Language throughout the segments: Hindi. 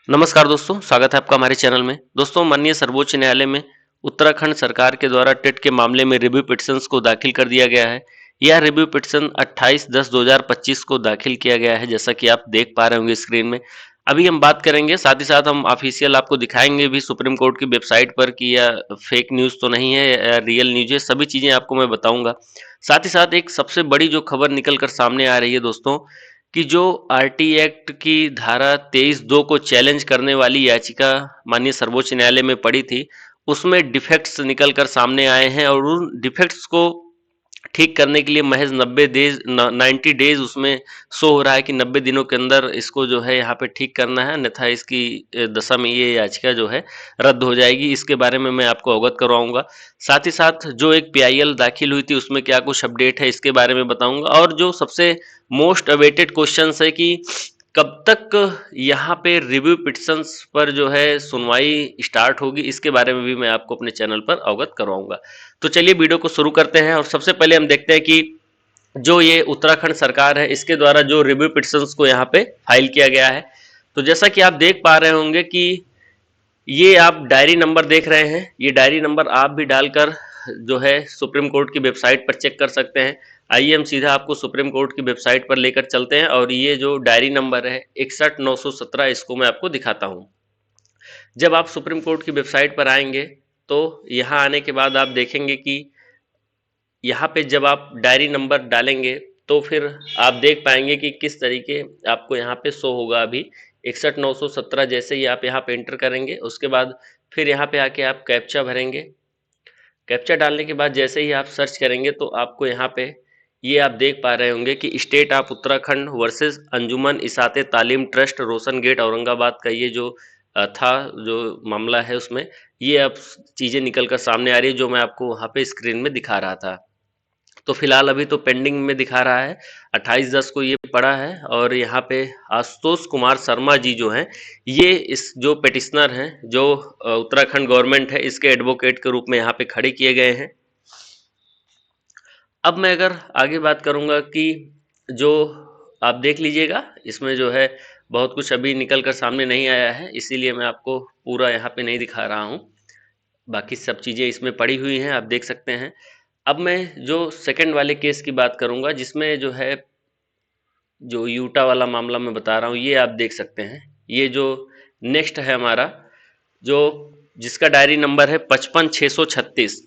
नमस्कार दोस्तों, स्वागत है आपका हमारे चैनल में। दोस्तों, माननीय सर्वोच्च न्यायालय में उत्तराखंड सरकार के द्वारा टेट के मामले में रिव्यू पिटीशंस को दाखिल कर दिया गया है। यह रिव्यू पिटीशन 28/10/2025 को दाखिल किया गया है, जैसा कि आप देख पा रहे होंगे स्क्रीन में। अभी हम बात करेंगे, साथ ही साथ हम ऑफिशियल आपको दिखाएंगे भी सुप्रीम कोर्ट की वेबसाइट पर कि यह फेक न्यूज़ तो नहीं है या रियल न्यूज़ है, सभी चीज़ें आपको मैं बताऊंगा। साथ ही साथ एक सबसे बड़ी जो खबर निकल कर सामने आ रही है दोस्तों, कि जो आरटी एक्ट की धारा 23(2) को चैलेंज करने वाली याचिका माननीय सर्वोच्च न्यायालय में पड़ी थी, उसमें डिफेक्ट्स निकल कर सामने आए हैं और उन डिफेक्ट्स को ठीक करने के लिए महज 90 डेज उसमें शो हो रहा है कि 90 दिनों के अंदर इसको जो है यहाँ पे ठीक करना है, अन्यथा इसकी दशा में ये याचिका जो है रद्द हो जाएगी। इसके बारे में मैं आपको अवगत करवाऊंगा। साथ ही साथ जो एक पीआईएल दाखिल हुई थी उसमें क्या कुछ अपडेट है इसके बारे में बताऊंगा, और जो सबसे मोस्ट अवेटेड क्वेश्चन है कि कब तक यहाँ पे रिव्यू पिटिशंस पर जो है सुनवाई स्टार्ट होगी, इसके बारे में भी मैं आपको अपने चैनल पर अवगत करवाऊंगा। तो चलिए वीडियो को शुरू करते हैं और सबसे पहले हम देखते हैं कि जो ये उत्तराखंड सरकार है इसके द्वारा जो रिव्यू पिटिशंस को यहाँ पे फाइल किया गया है। तो जैसा कि आप देख पा रहे होंगे कि ये आप डायरी नंबर देख रहे हैं, ये डायरी नंबर आप भी डालकर जो है सुप्रीम कोर्ट की वेबसाइट पर चेक कर सकते हैं। आइए हम सीधा आपको सुप्रीम कोर्ट की वेबसाइट पर लेकर चलते हैं और ये जो डायरी नंबर है 61,917, इसको मैं आपको दिखाता हूँ। जब आप सुप्रीम कोर्ट की वेबसाइट पर आएंगे तो यहाँ आने के बाद आप देखेंगे कि यहाँ पे जब आप डायरी नंबर डालेंगे तो फिर आप देख पाएंगे कि किस तरीके आपको यहाँ पे शो होगा। अभी 61,917 जैसे ही आप यहाँ पे एंटर करेंगे, उसके बाद फिर यहाँ पे आके आप कैप्चा भरेंगे। कैप्चा डालने के बाद जैसे ही आप सर्च करेंगे तो आपको यहाँ पे ये आप देख पा रहे होंगे कि स्टेट ऑफ उत्तराखंड वर्सेस अंजुमन इसाते तालीम ट्रस्ट रोशन गेट औरंगाबाद का ये जो था जो मामला है, उसमें ये अब चीज़ें निकल कर सामने आ रही है जो मैं आपको वहाँ पे स्क्रीन में दिखा रहा था। तो फिलहाल अभी तो पेंडिंग में दिखा रहा है, 28/10 को ये पड़ा है और यहाँ पे आशुतोष कुमार शर्मा जी जो हैं, ये इस जो पिटिशनर हैं जो उत्तराखंड गवर्नमेंट है इसके एडवोकेट के रूप में यहाँ पे खड़े किए गए हैं। अब मैं अगर आगे बात करूँगा कि जो आप देख लीजिएगा, इसमें जो है बहुत कुछ अभी निकल कर सामने नहीं आया है, इसीलिए मैं आपको पूरा यहाँ पे नहीं दिखा रहा हूँ। बाकी सब चीज़ें इसमें पड़ी हुई हैं, आप देख सकते हैं। अब मैं जो सेकंड वाले केस की बात करूंगा, जिसमें जो है जो यूटा वाला मामला मैं बता रहा हूँ, ये आप देख सकते हैं। ये जो नेक्स्ट है हमारा, जो जिसका डायरी नंबर है 55,636,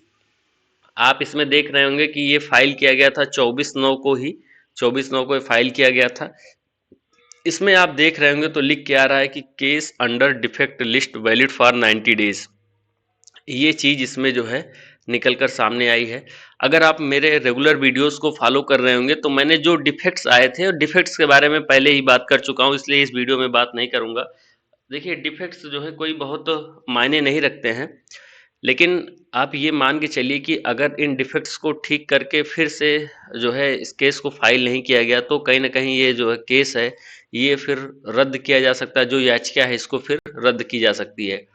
आप इसमें देख रहे होंगे कि ये फाइल किया गया था 24/9 को ही, 24/9 को फाइल किया गया था। इसमें आप देख रहे होंगे तो लिख के आ रहा है कि case under defect list valid for 90 days. ये चीज़ इसमें जो है निकल कर सामने आई है। अगर आप मेरे रेगुलर वीडियोस को फॉलो कर रहे होंगे तो मैंने जो डिफेक्ट्स आए थे और डिफेक्ट्स के बारे में पहले ही बात कर चुका हूँ, इसलिए इस वीडियो में बात नहीं करूँगा। देखिए, डिफेक्ट्स जो है कोई बहुत मायने नहीं रखते हैं, लेकिन आप ये मान के चलिए कि अगर इन डिफेक्ट्स को ठीक करके फिर से जो है इस केस को फाइल नहीं किया गया तो कहीं ना कहीं ये जो है केस है ये फिर रद्द किया जा सकता है, जो याचिका है इसको फिर रद्द की जा सकती है।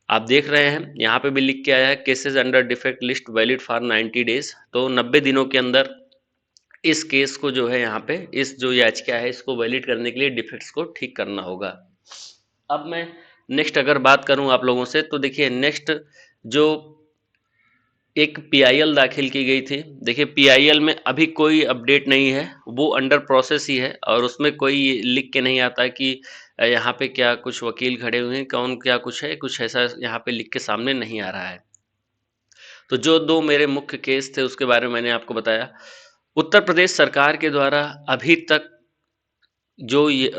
आप देख रहे हैं यहाँ पे भी लिख के आया है cases under defect list valid for 90 days, तो 90 दिनों के अंदर इस केस को जो है यहाँ पे इस जो याचिका है इसको वैलिड करने के लिए डिफेक्ट्स को ठीक करना होगा। अब मैं नेक्स्ट अगर बात करूं आप लोगों से, तो देखिए नेक्स्ट जो एक पीआईएल दाखिल की गई थी। देखिए पीआईएल में अभी कोई अपडेट नहीं है, वो अंडर प्रोसेस ही है और उसमें कोई लिख के नहीं आता कि यहाँ पे क्या कुछ वकील खड़े हुए हैं, कौन क्या कुछ है, कुछ ऐसा यहाँ पे लिख के सामने नहीं आ रहा है। तो जो दो मेरे मुख्य केस थे उसके बारे में मैंने आपको बताया। उत्तर प्रदेश सरकार के द्वारा अभी तक जो ये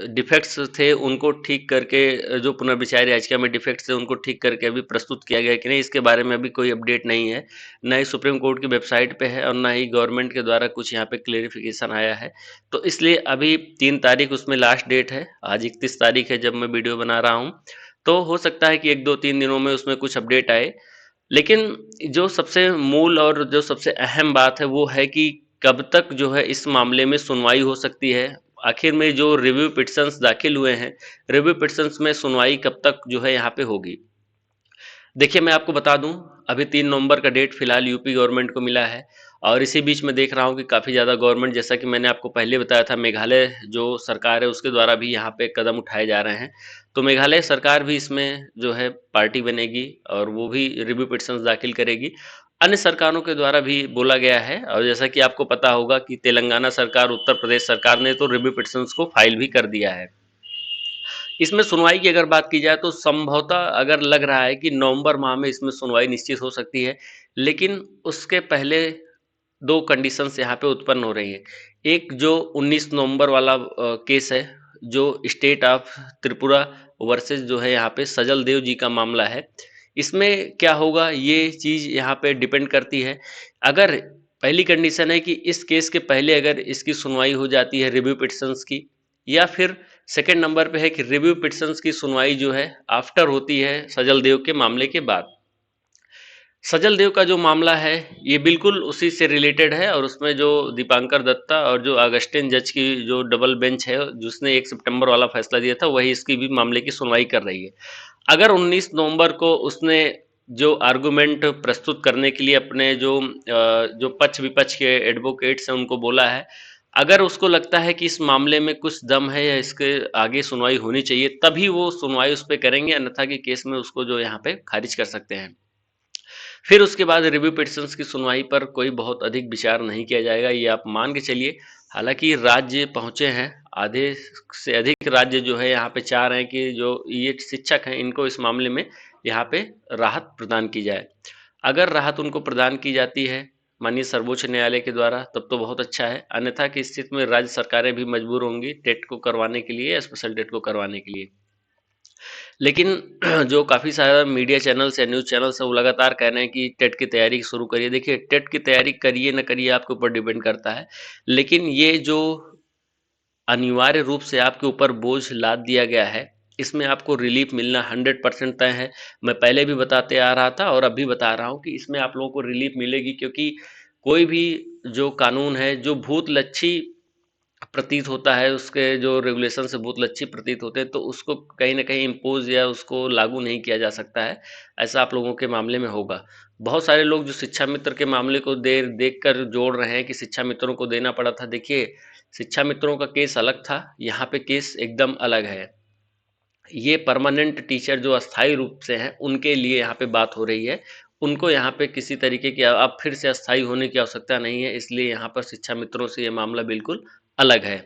डिफेक्ट्स थे उनको ठीक करके, जो पुनर्विचार याचिका में डिफेक्ट्स थे उनको ठीक करके अभी प्रस्तुत किया गया कि नहीं, इसके बारे में अभी कोई अपडेट नहीं है। ना ही सुप्रीम कोर्ट की वेबसाइट पे है और ना ही गवर्नमेंट के द्वारा कुछ यहाँ पे क्लेरिफिकेशन आया है। तो इसलिए अभी 3 तारीख उसमें लास्ट डेट है, आज 31 तारीख है जब मैं वीडियो बना रहा हूँ। तो हो सकता है कि 1-2-3 दिनों में उसमें कुछ अपडेट आए, लेकिन जो सबसे मूल और जो सबसे अहम बात है वो है कि कब तक जो है इस मामले में सुनवाई हो सकती है। आखिर में जो रिव्यू पिटिशंस दाखिल हुए हैं, रिव्यू पिटिशंस में सुनवाई कब तक जो है यहाँ पे होगी। देखिए मैं आपको बता दूं, अभी 3 नवंबर का डेट फिलहाल यूपी गवर्नमेंट को मिला है और इसी बीच में देख रहा हूँ कि काफ़ी ज़्यादा गवर्नमेंट, जैसा कि मैंने आपको पहले बताया था, मेघालय जो सरकार है उसके द्वारा भी यहाँ पे कदम उठाए जा रहे हैं। तो मेघालय सरकार भी इसमें जो है पार्टी बनेगी और वो भी रिव्यू पिटिशंस दाखिल करेगी। अन्य सरकारों के द्वारा भी बोला गया है, और जैसा कि आपको पता होगा कि तेलंगाना सरकार, उत्तर प्रदेश सरकार ने तो रिव्यू पिटिशंस को फाइल भी कर दिया है। इसमें सुनवाई की अगर बात की जाए तो संभवतः अगर लग रहा है कि नवंबर माह में इसमें सुनवाई निश्चित हो सकती है, लेकिन उसके पहले दो कंडीशंस यहाँ पे उत्पन्न हो रही हैं। एक जो 19 नवंबर वाला केस है, जो स्टेट ऑफ त्रिपुरा वर्सेस जो है यहाँ पे सजल देव जी का मामला है, इसमें क्या होगा ये चीज़ यहाँ पे डिपेंड करती है। अगर पहली कंडीशन है कि इस केस के पहले अगर इसकी सुनवाई हो जाती है रिव्यू पिटिशंस की, या फिर सेकंड नंबर पे है कि रिव्यू पिटिशंस की सुनवाई जो है आफ्टर होती है सजल देव के मामले के बाद। सजल देव का जो मामला है ये बिल्कुल उसी से रिलेटेड है, और उसमें जो दीपांकर दत्ता और जो अगस्टिन जज की जो डबल बेंच है जिसने 1 सितंबर वाला फैसला दिया था, वही इसकी भी मामले की सुनवाई कर रही है। अगर 19 नवंबर को उसने जो आर्गुमेंट प्रस्तुत करने के लिए अपने जो पक्ष विपक्ष के एडवोकेट्स हैं उनको बोला है, अगर उसको लगता है कि इस मामले में कुछ दम है या इसके आगे सुनवाई होनी चाहिए, तभी वो सुनवाई उस पर करेंगे, अन्यथा के केस में उसको जो यहाँ पे खारिज कर सकते हैं। फिर उसके बाद रिव्यू पिटिशंस की सुनवाई पर कोई बहुत अधिक विचार नहीं किया जाएगा, ये आप मान के चलिए। हालांकि राज्य पहुंचे हैं, आधे से अधिक राज्य जो है यहाँ पे चाह रहे हैं कि जो ये शिक्षक हैं इनको इस मामले में यहाँ पे राहत प्रदान की जाए। अगर राहत उनको प्रदान की जाती है माननीय सर्वोच्च न्यायालय के द्वारा, तब तो बहुत अच्छा है, अन्यथा की स्थिति में राज्य सरकारें भी मजबूर होंगी टेट को करवाने के लिए, स्पेशल टेट को करवाने के लिए। लेकिन जो काफ़ी सारा मीडिया चैनल्स या न्यूज़ चैनल्स हैं वो लगातार कह रहे हैं कि टेट की तैयारी शुरू करिए। देखिए, टेट की तैयारी करिए ना करिए आपके ऊपर डिपेंड करता है, लेकिन ये जो अनिवार्य रूप से आपके ऊपर बोझ लाद दिया गया है, इसमें आपको रिलीफ मिलना 100% तय है। मैं पहले भी बताते आ रहा था और अब भी बता रहा हूँ कि इसमें आप लोगों को रिलीफ मिलेगी, क्योंकि कोई भी जो कानून है जो भूत लच्छी प्रतीत होता है, उसके जो रेगुलेशन से बहुत लच्छी प्रतीत होते हैं, तो उसको कहीं न कहीं इम्पोज़ या उसको लागू नहीं किया जा सकता है। ऐसा आप लोगों के मामले में होगा। बहुत सारे लोग जो शिक्षा मित्र के मामले को देखकर जोड़ रहे हैं कि शिक्षा मित्रों को देना पड़ा था। देखिए, शिक्षा मित्रों का केस अलग था, यहाँ पे केस एकदम अलग है। ये परमानेंट टीचर जो अस्थायी रूप से हैं, उनके लिए यहाँ पे बात हो रही है। उनको यहाँ पे किसी तरीके की अब फिर से अस्थायी होने की आवश्यकता नहीं है, इसलिए यहाँ पर शिक्षा मित्रों से ये मामला बिल्कुल अलग है।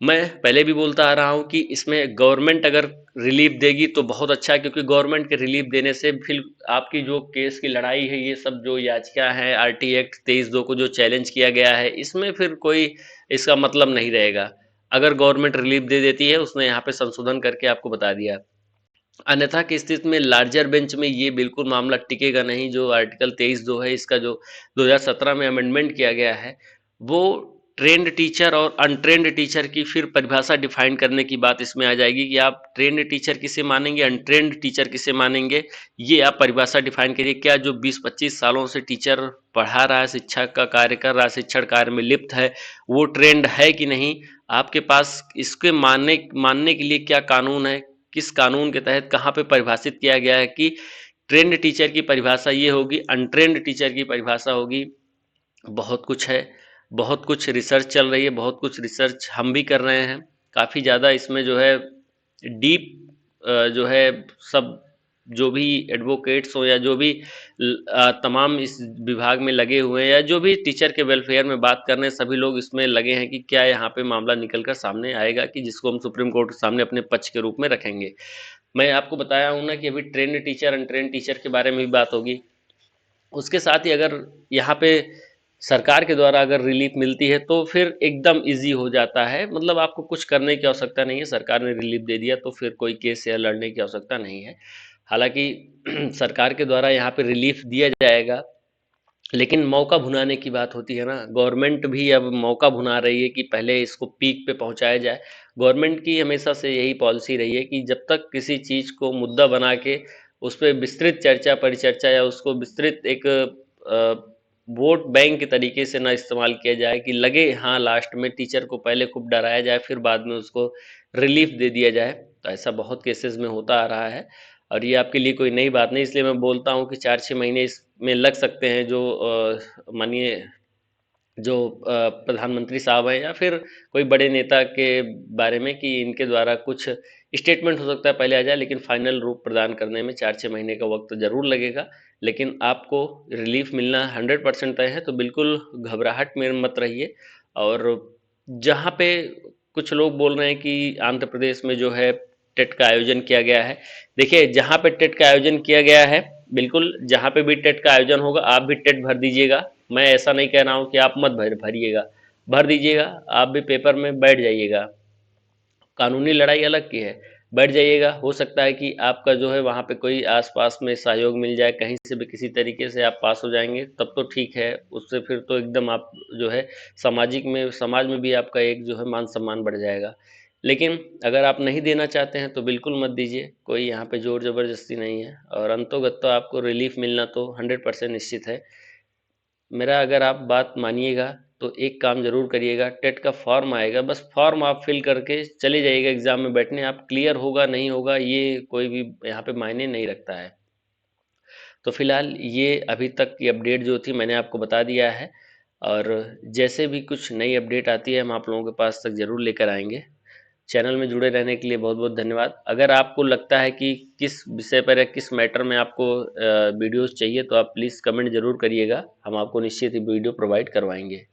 मैं पहले भी बोलता आ रहा हूँ कि इसमें गवर्नमेंट अगर रिलीफ देगी तो बहुत अच्छा है, क्योंकि गवर्नमेंट के रिलीफ देने से फिर आपकी जो केस की लड़ाई है, ये सब जो याचिका है आरटी एक्ट 23(2) को जो चैलेंज किया गया है, इसमें फिर कोई इसका मतलब नहीं रहेगा। अगर गवर्नमेंट रिलीफ दे देती है, उसने यहाँ पे संशोधन करके आपको बता दिया। अन्यथा की स्थिति में लार्जर बेंच में ये बिल्कुल मामला टिकेगा नहीं। जो आर्टिकल 23(2) है, इसका जो 2017 में अमेंडमेंट किया गया है, वो ट्रेंड टीचर और अनट्रेंड टीचर की फिर परिभाषा डिफाइन करने की बात इसमें आ जाएगी कि आप ट्रेंड टीचर किसे मानेंगे, अनट्रेंड टीचर किसे मानेंगे, ये आप परिभाषा डिफाइन करिए। क्या जो 20-25 सालों से टीचर पढ़ा रहा है, शिक्षा का कार्य कर रहा है, शिक्षण कार्य में लिप्त है, वो ट्रेंड है कि नहीं? आपके पास इसके मानने मानने के लिए क्या कानून है, किस कानून के तहत कहाँ पे परिभाषित किया गया है कि ट्रेंड टीचर की परिभाषा ये होगी, अनट्रेंड टीचर की परिभाषा होगी। बहुत कुछ है, बहुत कुछ रिसर्च चल रही है, बहुत कुछ रिसर्च हम भी कर रहे हैं। काफ़ी ज़्यादा इसमें जो है डीप जो है सब जो भी एडवोकेट्स हो या जो भी तमाम इस विभाग में लगे हुए हैं या जो भी टीचर के वेलफेयर में बात कर रहे हैं, सभी लोग इसमें लगे हैं कि क्या यहाँ पे मामला निकल कर सामने आएगा कि जिसको हम सुप्रीम कोर्ट के सामने अपने पक्ष के रूप में रखेंगे। मैं आपको बताया हूँ ना कि अभी ट्रेंड टीचर अनट्रेंड टीचर के बारे में भी बात होगी। उसके साथ ही अगर यहाँ पे सरकार के द्वारा अगर रिलीफ मिलती है तो फिर एकदम इजी हो जाता है, मतलब आपको कुछ करने की आवश्यकता नहीं है। सरकार ने रिलीफ दे दिया तो फिर कोई केस या लड़ने की आवश्यकता नहीं है। हालांकि सरकार के द्वारा यहाँ पे रिलीफ दिया जाएगा, लेकिन मौका भुनाने की बात होती है ना। गवर्नमेंट भी अब मौका भुना रही है कि पहले इसको पीक पे पहुंचाया जाए। गवर्नमेंट की हमेशा से यही पॉलिसी रही है कि जब तक किसी चीज़ को मुद्दा बना के उस पर विस्तृत चर्चा परिचर्चा या उसको विस्तृत एक वोट बैंक के तरीके से ना इस्तेमाल किया जाए कि लगे हाँ लास्ट में टीचर को पहले खूब डराया जाए फिर बाद में उसको रिलीफ दे दिया जाए, तो ऐसा बहुत केसेस में होता आ रहा है। और ये आपके लिए कोई नई बात नहीं, इसलिए मैं बोलता हूँ कि 4-6 महीने इस में लग सकते हैं, जो मानिए जो प्रधानमंत्री साहब हैं या फिर कोई बड़े नेता के बारे में, कि इनके द्वारा कुछ स्टेटमेंट हो सकता है पहले आ जाए, लेकिन फाइनल रूप प्रदान करने में 4-6 महीने का वक्त ज़रूर लगेगा। लेकिन आपको रिलीफ मिलना 100% तय है, तो बिल्कुल घबराहट में मत रहिए। और जहाँ पे कुछ लोग बोल रहे हैं कि आंध्र प्रदेश में जो है टेट का आयोजन किया गया है, देखिए जहाँ पे टेट का आयोजन किया गया है, बिल्कुल जहाँ पे भी टेट का आयोजन होगा आप भी टेट भर दीजिएगा। मैं ऐसा नहीं कह रहा हूँ कि आप मत भरिएगा, भर दीजिएगा, आप भी पेपर में बैठ जाइएगा। कानूनी लड़ाई अलग की है, बैठ जाइएगा। हो सकता है कि आपका जो है वहाँ पे कोई आसपास में सहयोग मिल जाए, कहीं से भी किसी तरीके से आप पास हो जाएंगे तब तो ठीक है, उससे फिर तो एकदम आप जो है सामाजिक में, समाज में भी आपका एक जो है मान सम्मान बढ़ जाएगा। लेकिन अगर आप नहीं देना चाहते हैं तो बिल्कुल मत दीजिए, कोई यहाँ पे जोर ज़बरदस्ती नहीं है, और अंतोगत तो आपको रिलीफ मिलना तो 100% निश्चित है। मेरा अगर आप बात मानिएगा तो एक काम ज़रूर करिएगा, टेट का फॉर्म आएगा, बस फॉर्म आप फिल करके चले जाइएगा एग्ज़ाम में बैठने। आप क्लियर होगा नहीं होगा ये कोई भी यहाँ पे मायने नहीं रखता है। तो फिलहाल ये अभी तक की अपडेट जो थी मैंने आपको बता दिया है, और जैसे भी कुछ नई अपडेट आती है हम आप लोगों के पास तक ज़रूर लेकर आएंगे। चैनल में जुड़े रहने के लिए बहुत बहुत धन्यवाद। अगर आपको लगता है कि किस विषय पर या किस मैटर में आपको वीडियोस चाहिए, तो आप प्लीज़ कमेंट ज़रूर करिएगा, हम आपको निश्चित ही वीडियो प्रोवाइड करवाएंगे।